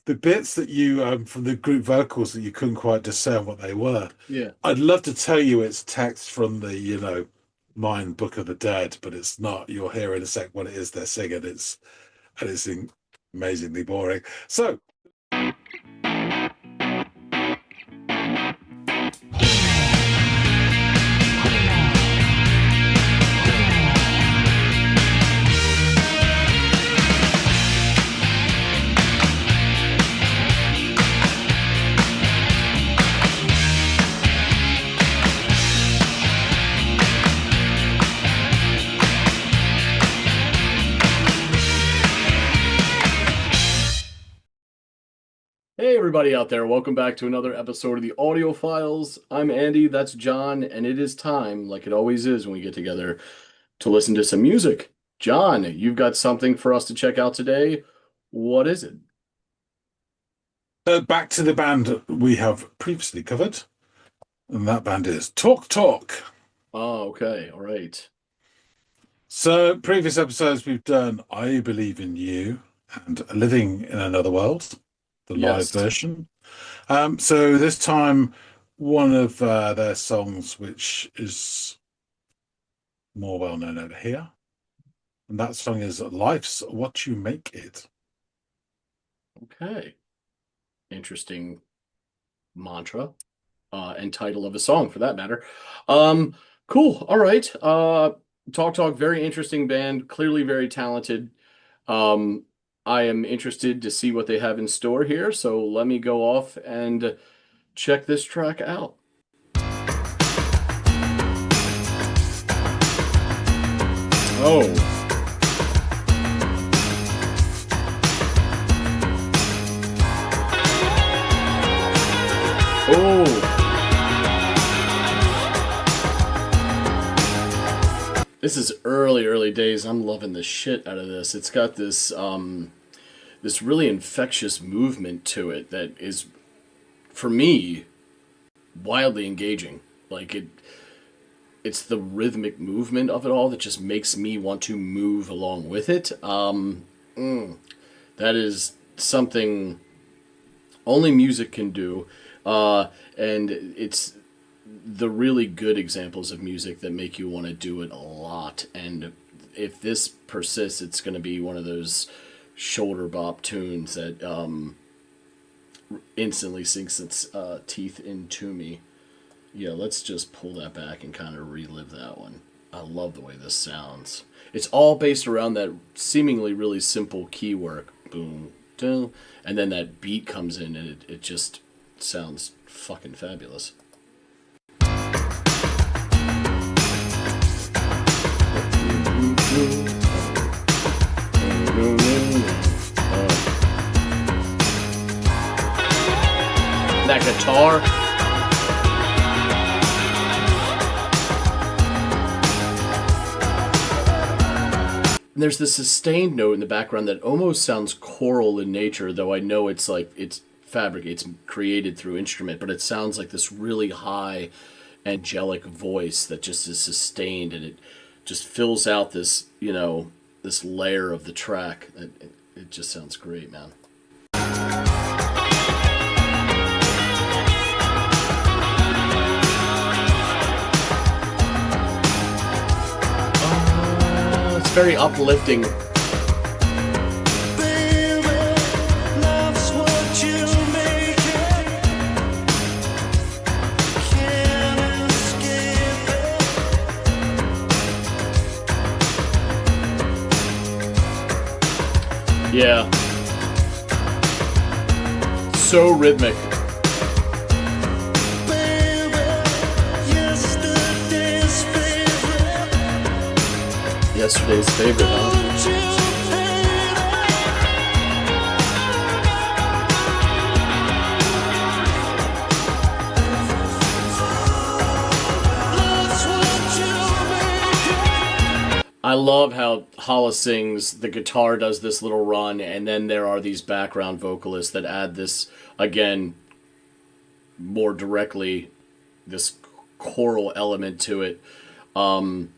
the bits that you from the group vocals that you couldn't quite discern what they were. Yeah. I'd love to tell you it's text from the, Mine Book of the Dead, but it's not. You'll hear in a sec what it is they're singing. It's amazingly boring. So Hey, everybody out there. Welcome back to another episode of the Audiophiles. I'm Andy, that's John, and it is time, like it always is when we get together, to listen to some music. John, you've got something for us to check out today. What is it? back to the band we have previously covered, and that band is Talk Talk. Oh, okay. All right. So previous episodes we've done I Believe in You and Living in Another World, the live Yes. version. So this time, one of their songs, which is more well known over here, and that song is "Life's What You Make It." Okay. Interesting mantra, and title of a song for that matter. Um, cool. All right. Talk Talk, very interesting band, clearly very talented. Um, I am interested to see what they have in store here, so let me go off and check this track out. Oh, oh, this is early days. I'm loving the shit out of this. It's got this really infectious movement to it that is, for me, wildly engaging. Like it's the rhythmic movement of it all that just makes me want to move along with it. That is something only music can do, and it's the really good examples of music that make you want to do it a lot. And if this persists, it's going to be one of those shoulder bop tunes that instantly sinks its teeth into me. Yeah, let's just pull that back and kind of relive that one. I love the way this sounds. It's all based around that seemingly really simple key work. Boom, boom, and then that beat comes in and it just sounds fucking fabulous. That guitar. And there's this sustained note in the background that almost sounds choral in nature, though I know it's like it's it's created through instrument, but it sounds like this really high angelic voice that just is sustained, and it just fills out this, this layer of the track. It just sounds great, man. It's very uplifting. Yeah. So rhythmic. Yesterday's favorite, huh? I love how Hollis sings, the guitar does this little run, and then there are these background vocalists that add this, again, more directly, this choral element to it. And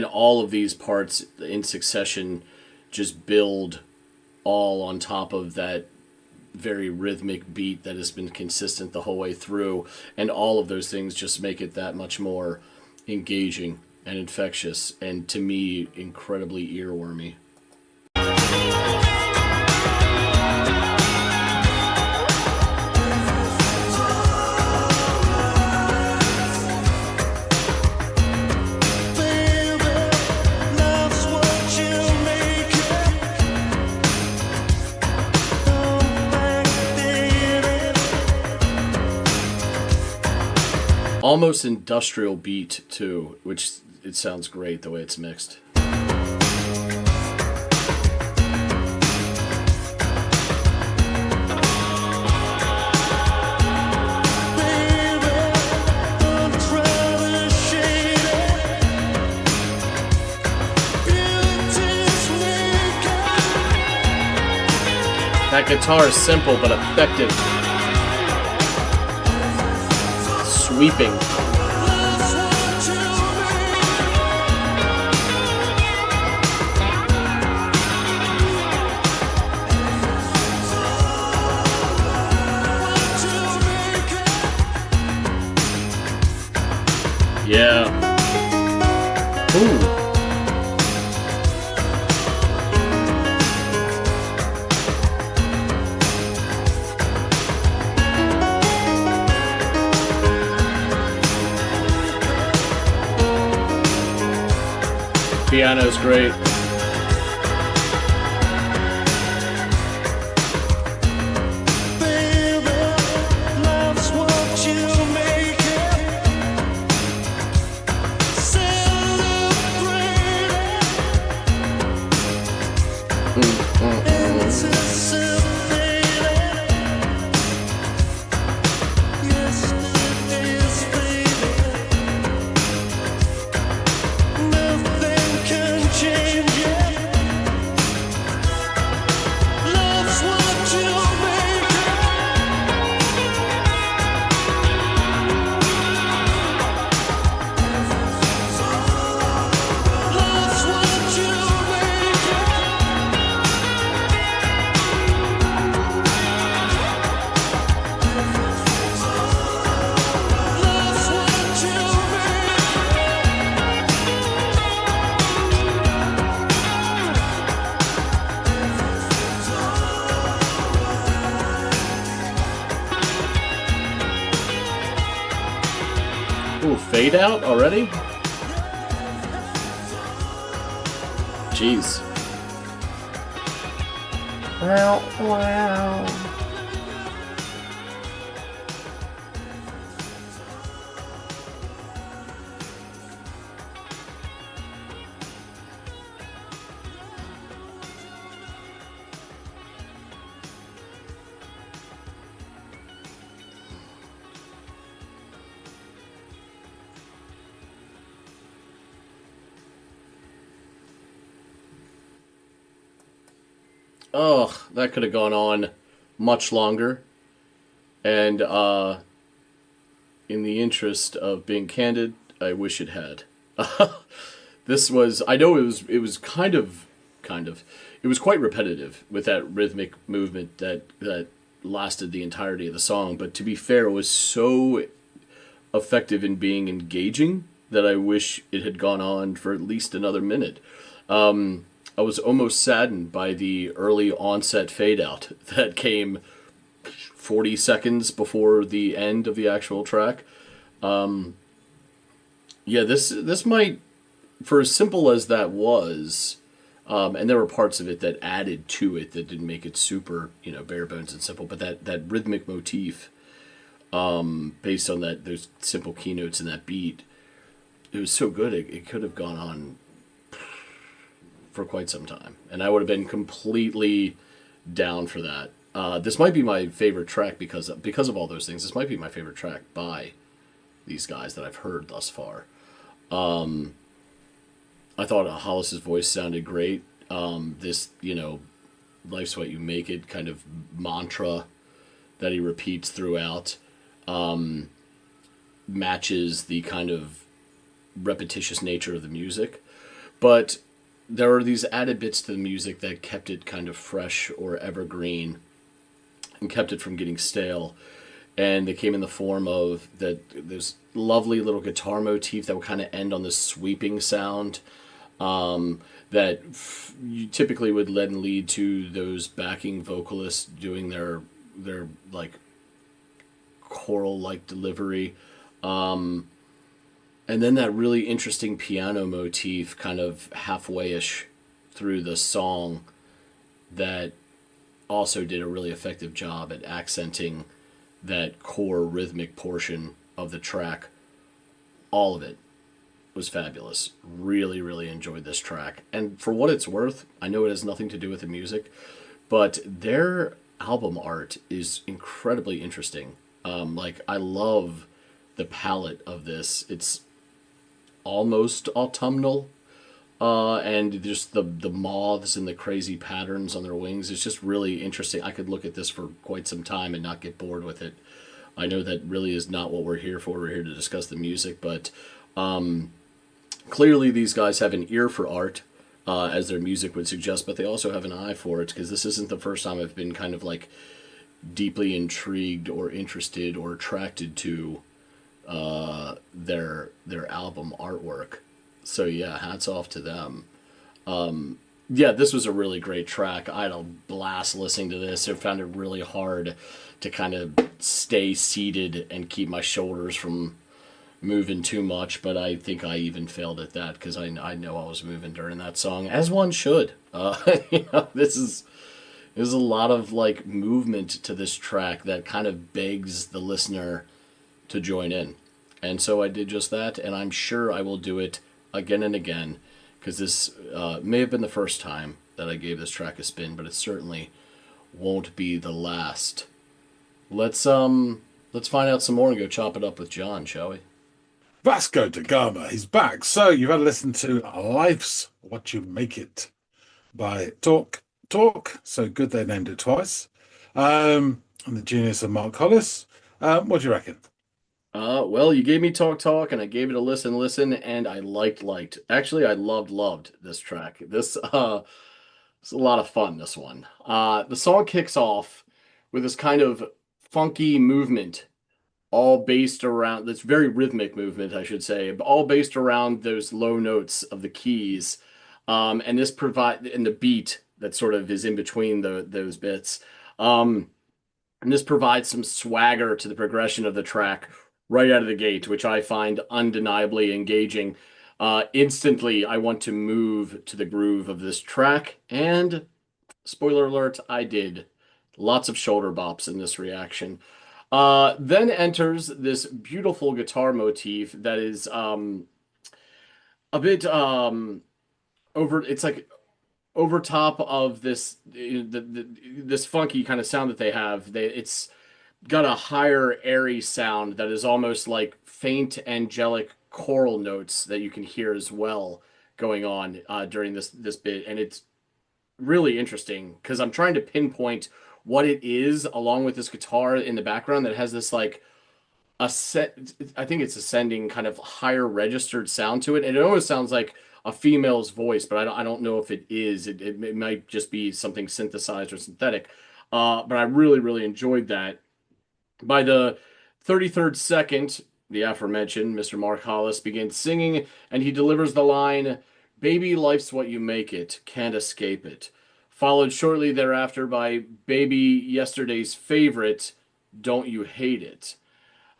all of these parts in succession just build all on top of that very rhythmic beat that has been consistent the whole way through, and all of those things just make it that much more engaging and infectious, and to me, incredibly earwormy. Almost industrial beat too, which it sounds great the way it's mixed. That guitar is simple but effective. Sweeping. Yeah. Ooh. Piano's great. Ooh, fade out already? Jeez. Wow. Ugh, that could have gone on much longer. And in the interest of being candid, I wish it had. This was, I know it was kind of, it was quite repetitive with that rhythmic movement that lasted the entirety of the song. But to be fair, it was so effective in being engaging that I wish it had gone on for at least another minute. I was almost saddened by the early onset fade out that came 40 seconds before the end of the actual track. Yeah, this might, for as simple as that was, and there were parts of it that added to it that didn't make it super, bare bones and simple, but that rhythmic motif, based on those simple keynotes and that beat, it was so good it could have gone on for quite some time, and I would have been completely down for that. This might be my favorite track because of all those things. This might be my favorite track by these guys that I've heard thus far. I thought Hollis's voice sounded great. This, life's what you make it kind of mantra that he repeats throughout, matches the kind of repetitious nature of the music. But there are these added bits to the music that kept it kind of fresh or evergreen. and kept it from getting stale. And they came in the form of this lovely little guitar motif that would kind of end on this sweeping sound, that you typically would then lead to those backing vocalists doing their like choral like delivery. And then that really interesting piano motif kind of halfway-ish through the song that also did a really effective job at accenting that core rhythmic portion of the track. All of it was fabulous. Really, really enjoyed this track. And for what it's worth, I know it has nothing to do with the music, but their album art is incredibly interesting. Like, I love the palette of this. It's almost autumnal, and just the moths and the crazy patterns on their wings. It's just really interesting. I could look at this for quite some time and not get bored with it. I know that really is not what we're here for. We're here to discuss the music, but clearly these guys have an ear for art, as their music would suggest, but they also have an eye for it, because this isn't the first time I've been kind of like deeply intrigued or interested or attracted to their album artwork. So yeah, hats off to them. Yeah, this was a really great track. I had a blast listening to this. I found it really hard to kind of stay seated and keep my shoulders from moving too much, but I think I even failed at that because I know I was moving during that song, as one should. There's a lot of like movement to this track that kind of begs the listener to join in. And so I did just that, and I'm sure I will do it again and again, because this may have been the first time that I gave this track a spin, but it certainly won't be the last. Let's find out some more and go chop it up with John, shall we? Vasco da Gama, he's back. So you've had to listen to Life's What You Make It by Talk. So good they named it twice. And the genius of Mark Hollis. What do you reckon? Well, you gave me Talk, and I gave it a listen, and I liked. Actually, I loved this track. This it's a lot of fun, this one. The song kicks off with this kind of funky movement, all based around this very rhythmic movement, I should say, but all based around those low notes of the keys. And the beat that sort of is in between those bits. And this provides some swagger to the progression of the track right out of the gate, which I find undeniably engaging. Instantly, I want to move to the groove of this track, and spoiler alert, I did. Lots of shoulder bops in this reaction. Then enters this beautiful guitar motif that is a bit over. It's like over top of this funky kind of sound that they have. It's got a higher airy sound that is almost like faint angelic choral notes that you can hear as well going on during this bit, and it's really interesting because I'm trying to pinpoint what it is along with this guitar in the background that has this like I think it's ascending kind of higher registered sound to it, and it almost sounds like a female's voice, but I don't know if it is. It might just be something synthesized or synthetic. But I really enjoyed that. By the 33rd second, the aforementioned Mr. Mark Hollis begins singing, and he delivers the line, "Baby, life's what you make it, can't escape it." Followed shortly thereafter by "Baby, yesterday's favorite, don't you hate it."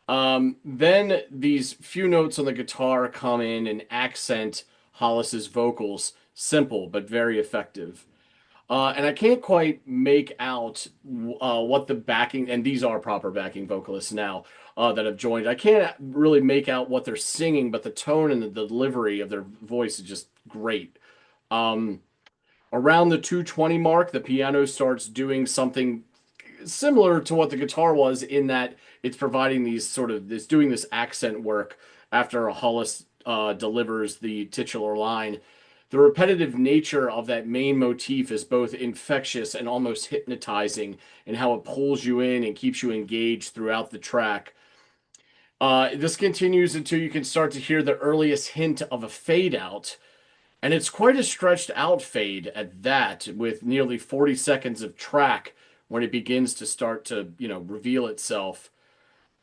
Then these few notes on the guitar come in and accent Hollis's vocals, simple but very effective. And I can't quite make out what the backing, and these are proper backing vocalists now that have joined. I can't really make out what they're singing, but the tone and the delivery of their voice is just great. Around the 220 mark, the piano starts doing something similar to what the guitar was, in that it's providing it's doing this accent work after Hollis delivers the titular line. The repetitive nature of that main motif is both infectious and almost hypnotizing in how it pulls you in and keeps you engaged throughout the track. This continues until you can start to hear the earliest hint of a fade out, and it's quite a stretched out fade at that, with nearly 40 seconds of track when it begins to start to, reveal itself.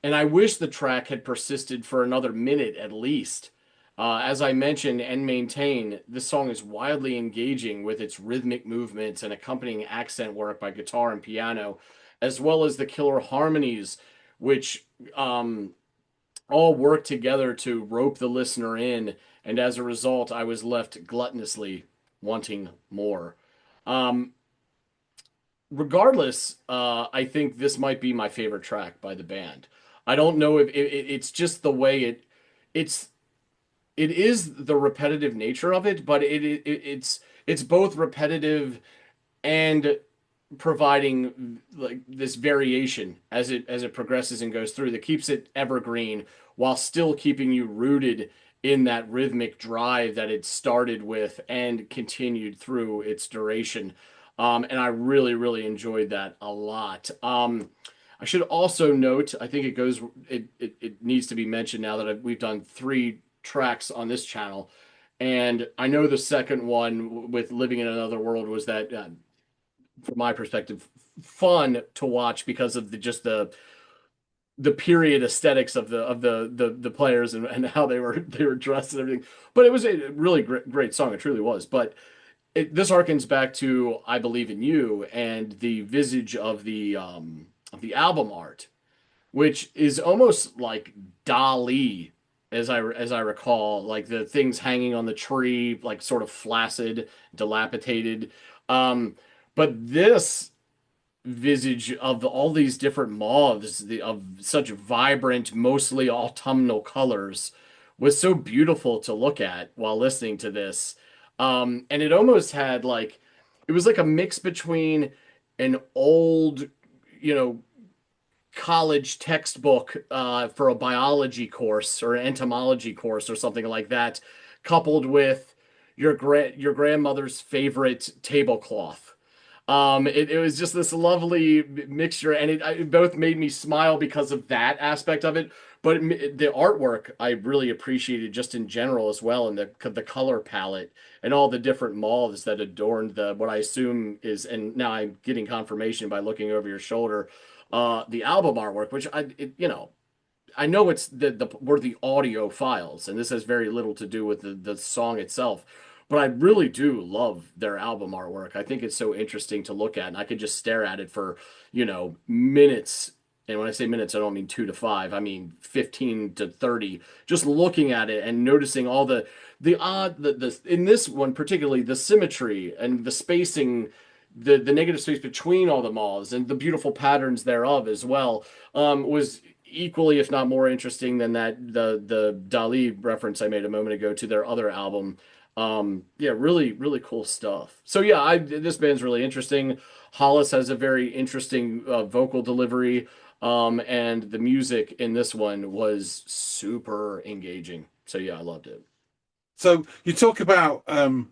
And I wish the track had persisted for another minute at least. As I mentioned and maintain, this song is wildly engaging with its rhythmic movements and accompanying accent work by guitar and piano, as well as the killer harmonies, which all work together to rope the listener in. And as a result, I was left gluttonously wanting more. Um, Regardless, I think this might be my favorite track by the band. I don't know if it's just the way it's it is the repetitive nature of it, but it's both repetitive and providing like this variation as it progresses and goes through that keeps it evergreen while still keeping you rooted in that rhythmic drive that it started with and continued through its duration. And I really, really enjoyed that a lot. I should also note, I think it needs to be mentioned now that we've done 3 tracks on this channel. And I know the second one with Living in Another World was that from my perspective, fun to watch because of the period aesthetics of the players and how they were dressed and everything. But it was a really great song. It truly was. But this harkens back to "I Believe in You" and the visage of the album art, which is almost like Dali, as I recall, like the things hanging on the tree, like sort of flaccid, dilapidated. Um, but this visage of all these different moths of such vibrant, mostly autumnal colors was so beautiful to look at while listening to this. And it almost had like it was like a mix between an old, you know, college textbook for a biology course or an entomology course or something like that, coupled with your grandmother's favorite tablecloth. It was just this lovely mixture, and it both made me smile because of that aspect of it, but the artwork I really appreciated just in general as well, and the color palette and all the different moths that adorned the what I assume is, and now I'm getting confirmation by looking over your shoulder, the album artwork, which I know it's we're the Audiophiles, and this has very little to do with the song itself. But I really do love their album artwork. I think it's so interesting to look at, and I could just stare at it for, minutes. And when I say minutes, I don't mean 2 to 5. I mean 15 to 30. Just looking at it and noticing all the odd the in this one particularly the symmetry and the spacing, the negative space between all the moths and the beautiful patterns thereof as well, was equally, if not more interesting than the Dali reference I made a moment ago to their other album. Yeah, really, really cool stuff. So yeah, this band's really interesting. Hollis has a very interesting vocal delivery, and the music in this one was super engaging. So yeah, I loved it. So you talk about the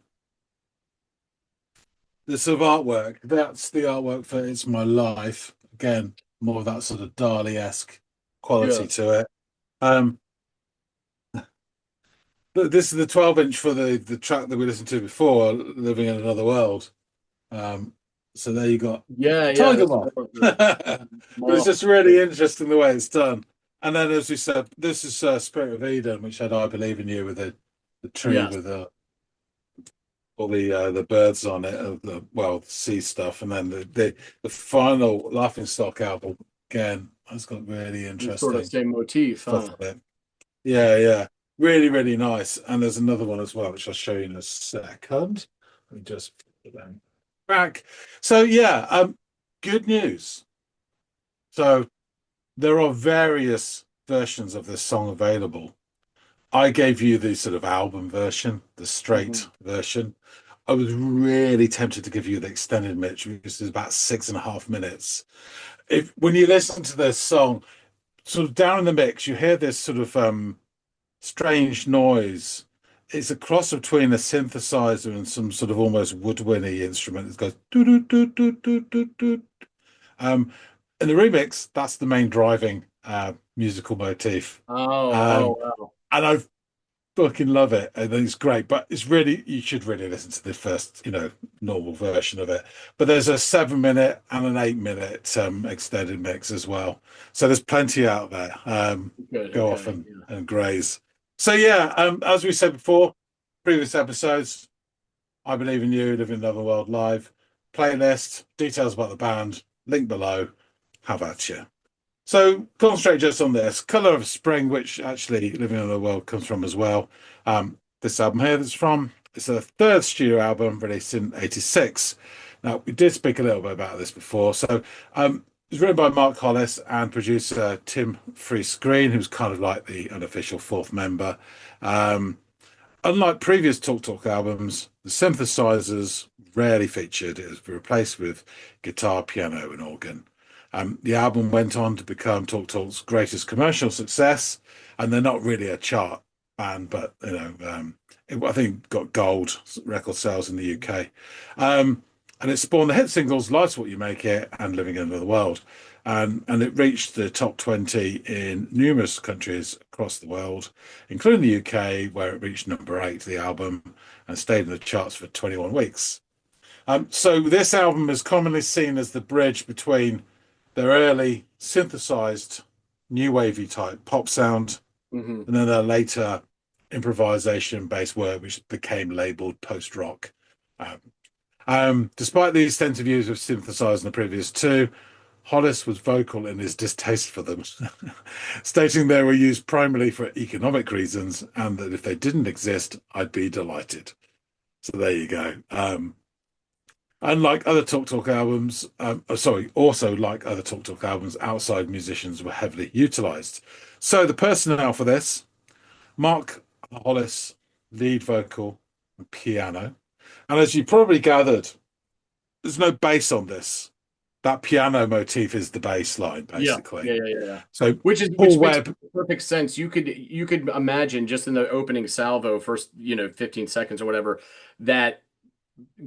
sort of artwork. That's the artwork for "It's My Life." Again, more of that sort of Dali-esque quality Yeah. to it. Um, but this is the 12-inch for the track that we listened to before, "Living in Another World." Um, so there you got Yeah, yeah, Tiger that's Moth. more of But it's the just really interesting the way it's done. And then, as we said, this is Spirit of Eden, which had "I Believe in You" with the tree yes. with all the birds on it, the sea stuff, and then the final Laughing Stock album again. That's got really Sort of interesting same motif, stuff huh? on it. Yeah, yeah, really, really nice. And there's another one as well, which I'll show you in a second. Let me just put them back. So yeah, good news. So there are various versions of this song available. I gave you the sort of album version, the straight Hmm. version. I was really tempted to give you the extended mix because it's about 6.5 minutes. If when you listen to this song, sort of down in the mix, you hear this sort of strange noise. It's a cross between a synthesizer and some sort of almost woodwindy instrument. It goes do do do do do do do. Um, in the remix, that's the main driving musical motif. Oh, Um, oh, wow. and I fucking love it. I think it's great, but it's really, you should really listen to the first, normal version of it. But there's a 7 minute and an 8 minute extended mix as well. So there's plenty out there. Good. Go off Okay. and graze. So yeah, as we said before, previous episodes, I Believe in You, Live in Another World Live, playlist, details about the band, link below. How about you? So concentrate just on this. Colour of Spring, which actually Living in Another World comes from as well. This album here that's from, it's a third studio album released in '86. Now, we did speak a little bit about this before. So it was written by Mark Hollis and producer Tim Freescreen, who's kind of like the unofficial fourth member. Unlike previous Talk Talk albums, the synthesizers rarely featured. It was replaced with guitar, piano, and organ. The album went on to become Talk Talk's greatest commercial success, and they're not really a chart band, but I think got gold record sales in the UK. And it spawned the hit singles "Life's What You Make It" and "Living in Another World." And it reached the top 20 in numerous countries across the world, including the UK, where it reached number 8, the album, and stayed in the charts for 21 weeks. So this album is commonly seen as the bridge between their early synthesized new wavy type pop sound Mm-hmm. and then their later improvisation based work, which became labeled post rock. Despite the extensive use of synthesizers in the previous two, Hollis was vocal in his distaste for them, stating they were used primarily for economic reasons and that if they didn't exist, I'd be delighted. So there you go. Unlike other Talk Talk albums, also like other Talk Talk albums, outside musicians were heavily utilized. So the personnel for this: Mark Hollis, lead vocal and piano. And as you probably gathered, there's no bass on this. That piano motif is the bass line, basically. Yeah. So Which Paul makes Webb, perfect sense. You could imagine just in the opening salvo, first 15 seconds or whatever, that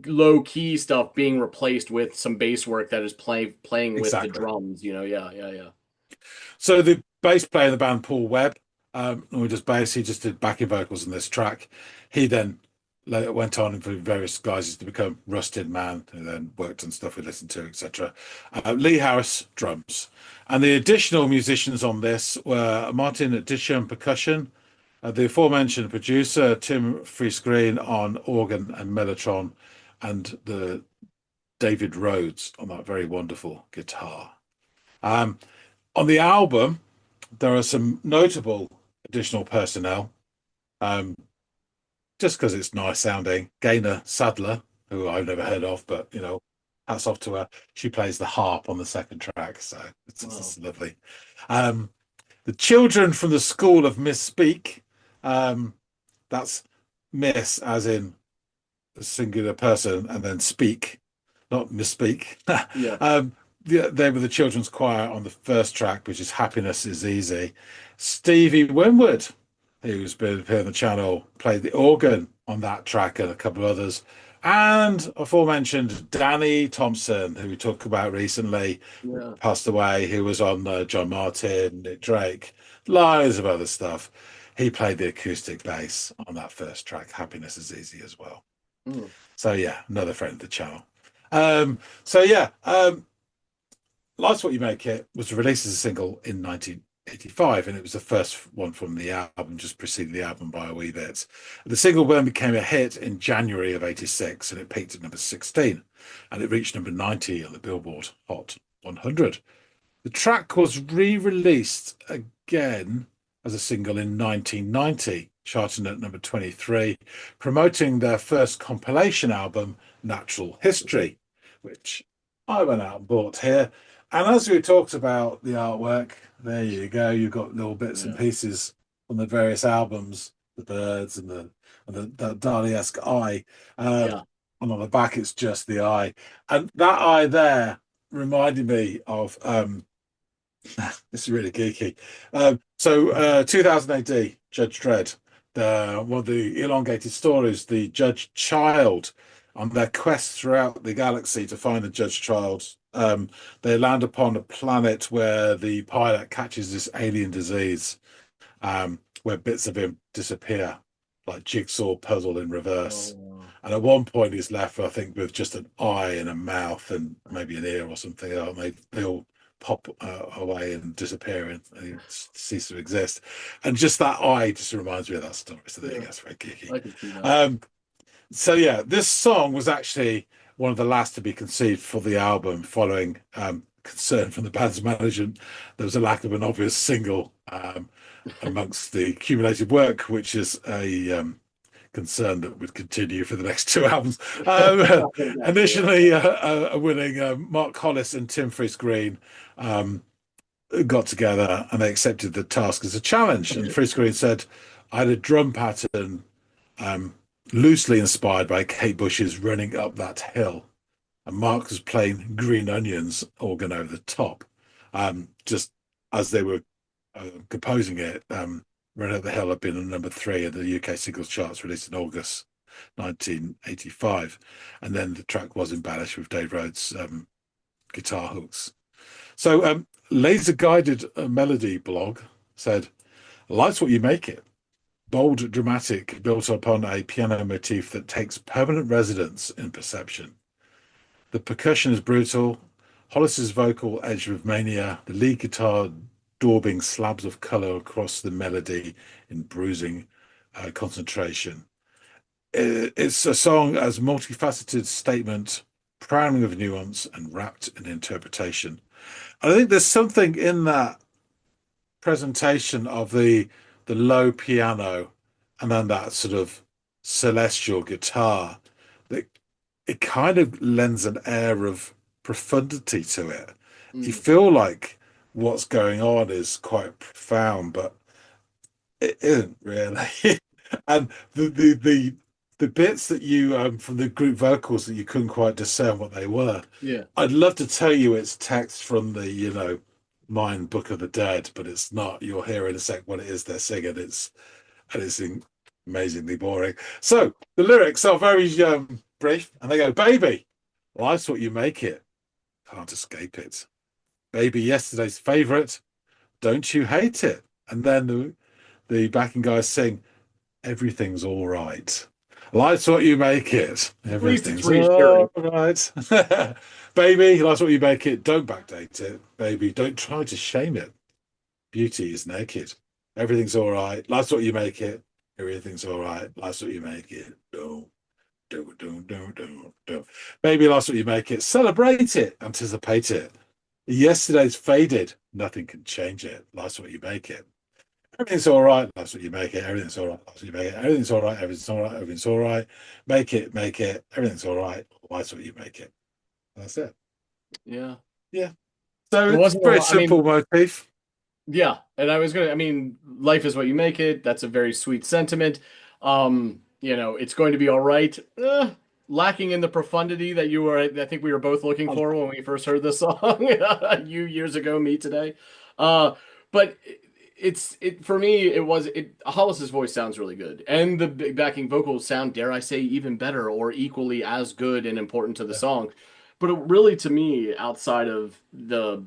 low key stuff being replaced with some bass work that is playing with the exactly. drums. Yeah. So the bass player in the band, Paul Webb, who does bass, he just did backing vocals in this track. He then went on for various guises to become Rusted Man, who then worked on stuff we listened to, etc. Lee Harris, drums. And the additional musicians on this were Martin Disham, percussion, the aforementioned producer, Tim Freescreen, on organ and mellotron, and the David Rhodes on that very wonderful guitar. On the album, there are some notable additional personnel. Just because it's nice sounding. Gaynor Sadler, who I've never heard of, but hats off to her. She plays the harp on the second track, so it's lovely. The children from the school of Misspeak. That's Miss as in a singular person, and then speak, not misspeak. Yeah. They were the children's choir on the first track, which is "Happiness Is Easy." Stevie Winwood, who's been appearing on the channel, played the organ on that track and a couple of others. And aforementioned Danny Thompson, who we talked about recently, passed away, who was on John Martin, Nick Drake, loads of other stuff. He played the acoustic bass on that first track, "Happiness Is Easy," as well. So yeah, another friend of the channel. Life's What You Make It was released as a single in 1985, and it was the first one from the album, just preceding the album by a wee bit. The single then became a hit in January of '86, and it peaked at number 16, and it reached number 90 on the Billboard Hot 100. The track was re-released again as a single in 1990, charting at number 23, promoting their first compilation album, Natural History, which I went out and bought here. And as we talked about the artwork, there you go. You've got little bits and pieces from the various albums, the birds and the Dali-esque eye. And on the back, it's just the eye. And that eye there reminded me of this is really geeky. 2000 AD, Judge Dredd, one of the elongated stories, the Judge Child, on their quest throughout the galaxy to find the Judge Child. They land upon a planet where the pilot catches this alien disease, where bits of him disappear. like jigsaw puzzle in reverse. Oh, wow. And at one point, he's left, I think, with just an eye and a mouth and maybe an ear or something. And they all pop away and disappear and he cease to exist. And just that eye just reminds me of that story. So there you go. It's very geeky. I can see that. So yeah, this song was actually one of the last to be conceived for the album, following concern from the band's management. There was a lack of an obvious single amongst the accumulated work, which is a concern that would continue for the next two albums. Initially, winning Mark Hollis and Tim Freese-Green got together and they accepted the task as a challenge. And Freese-Green said, "I had a drum pattern loosely inspired by Kate Bush's Running Up That Hill. And Mark was playing Green Onions organ over the top." Just as they were composing it, Running Up the Hill had been on number 3 in the UK singles charts, released in August 1985. And then the track was embellished with Dave Rhodes' guitar hooks. So Laser Guided Melody blog said, "Life's what you make it. Bold, dramatic, built upon a piano motif that takes permanent residence in perception. The percussion is brutal. Hollis's vocal edged with mania. The lead guitar daubing slabs of color across the melody in bruising concentration. It's a song as multifaceted statement, crowning of nuance and wrapped in interpretation." And I think there's something in that presentation of the low piano and then that sort of celestial guitar that it kind of lends an air of profundity to it. You feel like what's going on is quite profound, but it isn't really. And the bits that you from the group vocals that you couldn't quite discern what they were. Yeah. I'd love to tell you it's text from the Mind Book of the Dead, but it's not. You'll hear in a sec what it is they're singing. It's amazingly boring. So the lyrics are very brief, and they go, "Baby, life's what you make it. Can't escape it. Baby, yesterday's favorite. Don't you hate it?" And then the backing guys sing, "Everything's all right. Life's what you make it. Everything's all right. Baby, life's what you make it. Don't backdate it. Baby, don't try to shame it. Beauty is naked. Everything's all right. Life's what you make it. Everything's all right. Life's what you make it. Don't. Baby, life's what you make it. Celebrate it. Anticipate it. Yesterday's faded. Nothing can change it. Life's what you make it. Everything's all right. That's what you make it. Everything's all right. That's what you make it. Everything's all right. Everything's all right. Everything's all right. Make it. Make it. Everything's all right. That's what you make it." That's it. Yeah. So It it's a wasn't a very lot- I mean- simple motif. Yeah, and life is what you make it. That's a very sweet sentiment. It's going to be all right. Lacking in the profundity that I think we were both looking for when we first heard this song. You years ago, me today. But for me, Hollis's voice sounds really good, and the backing vocals sound, dare I say, even better or equally as good and important to the song. But really, to me, outside of the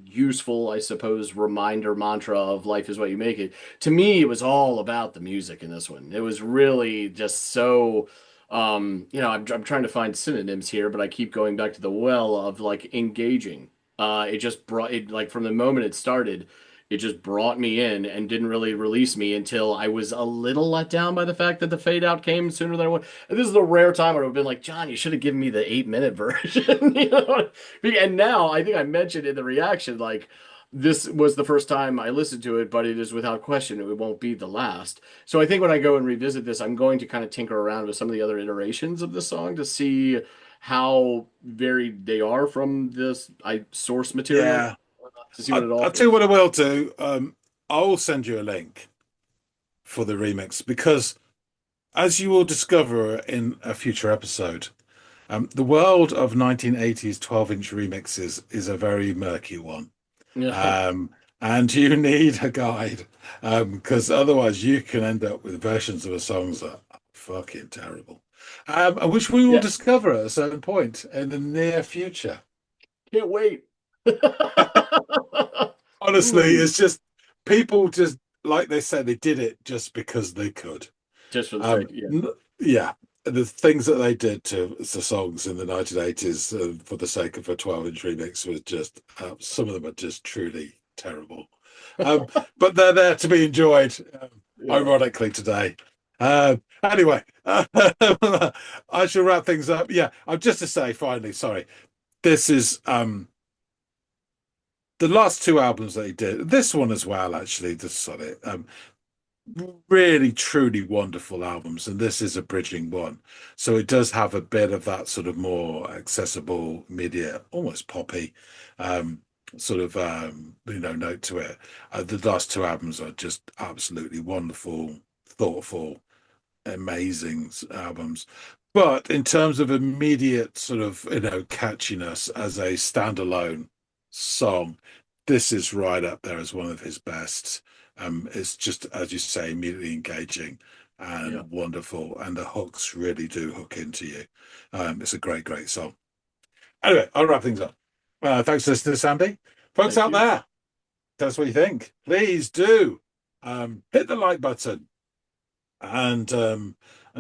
useful, I suppose, reminder mantra of life is what you make it, to me, it was all about the music in this one. It was really just so. I'm trying to find synonyms here, but I keep going back to the well of like engaging. It just brought it, like, from the moment it started, it just brought me in and didn't really release me until I was a little let down by the fact that the fade out came sooner than I wanted. And this is the rare time where I've been like, "John, you should have given me the 8-minute version." And now I think I mentioned in the reaction, like, this was the first time I listened to it, but it is without question, it won't be the last. So I think when I go and revisit this, I'm going to kind of tinker around with some of the other iterations of the song to see how varied they are from this source material. Yeah. To see what it all. I'll tell you what I will do. I will send you a link for the remix because, as you will discover in a future episode, the world of 1980s 12-inch remixes is a very murky one. Yeah. And you need a guide because otherwise you can end up with versions of the songs that are fucking terrible, which we will discover at a certain point in the near future. Can't wait. Honestly, it's just people just, like they said, they did it just because they could. Just for the sake, yeah. Yeah, the things that they did to the songs in the 1980s for the sake of a 12-inch remix was just some of them are just truly terrible. But they're there to be enjoyed, Yeah. ironically today. Anyway, I shall wrap things up. Yeah, just to say finally, sorry, this is the last two albums that he did. This one as well, actually, just solid. Really truly wonderful albums, and this is a bridging one, so it does have a bit of that sort of more accessible media, almost poppy sort of note to it. The last two albums are just absolutely wonderful, thoughtful, amazing albums. But in terms of immediate sort of catchiness as a standalone song, this is right up there as one of his best. It's just, as you say, immediately engaging and wonderful, and the hooks really do hook into you. It's a great, great song. Anyway, I'll wrap things up. Thanks for listening to Sandy. Folks Thank out you. there, tell us what you think. Please do hit the like button and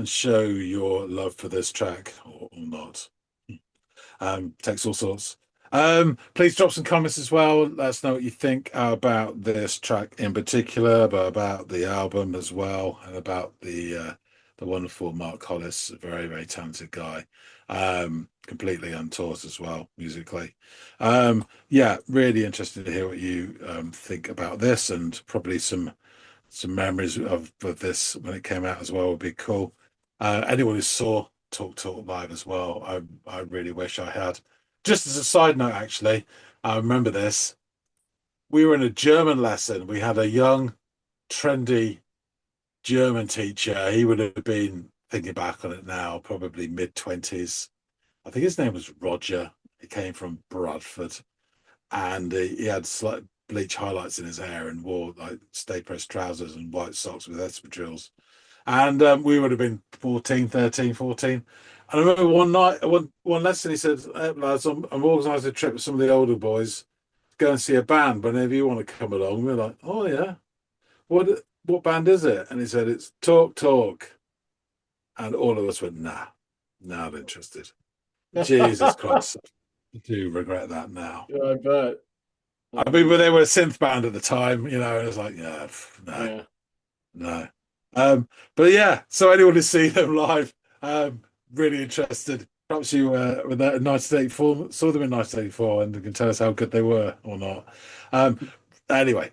show your love for this track or not. Takes all sorts. Please drop some comments as well. Let us know what you think about this track in particular, but about the album as well, and about the wonderful Mark Hollis, a very, very talented guy. Completely untaught as well musically. Yeah, really interested to hear what you think about this, and probably some memories of this when it came out as well would be cool. Anyone who saw Talk live as well, I really wish I had. Just as a side note, actually, I remember this. We were in a German lesson. We had a young, trendy German teacher. He would have been, thinking back on it now, probably mid-20s. I think his name was Roger. He came from Bradford, and he had slight bleach highlights in his hair and wore like stay pressed trousers and white socks with espadrilles. And we would have been 14, 13, 14. And I remember one night, one lesson, he said, hey, lads, I'm organising a trip with some of the older boys to go and see a band. Whenever you want to come along, we're like, oh, yeah. What band is it? And he said, it's Talk. And all of us went, nah, not interested. Jesus Christ. I do regret that now. Yeah, I bet. I mean, they were a synth band at the time, and it was like, yeah, no. No. But yeah, so anyone who's seen them live, really interested. Perhaps you were there in 1984, saw them in 1984, and you can tell us how good they were or not. Anyway,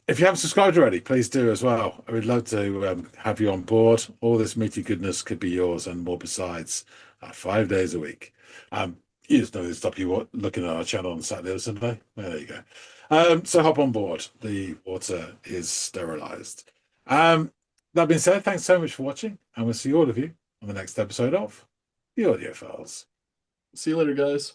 if you haven't subscribed already, please do as well. I would love to have you on board. All this meaty goodness could be yours and more besides, 5 days a week. You just know to stop you looking at our channel on Saturday or Sunday. There you go. So hop on board. The water is sterilized. That being said, thanks so much for watching, and we'll see all of you on the next episode of the Audiophiles. See you later, guys.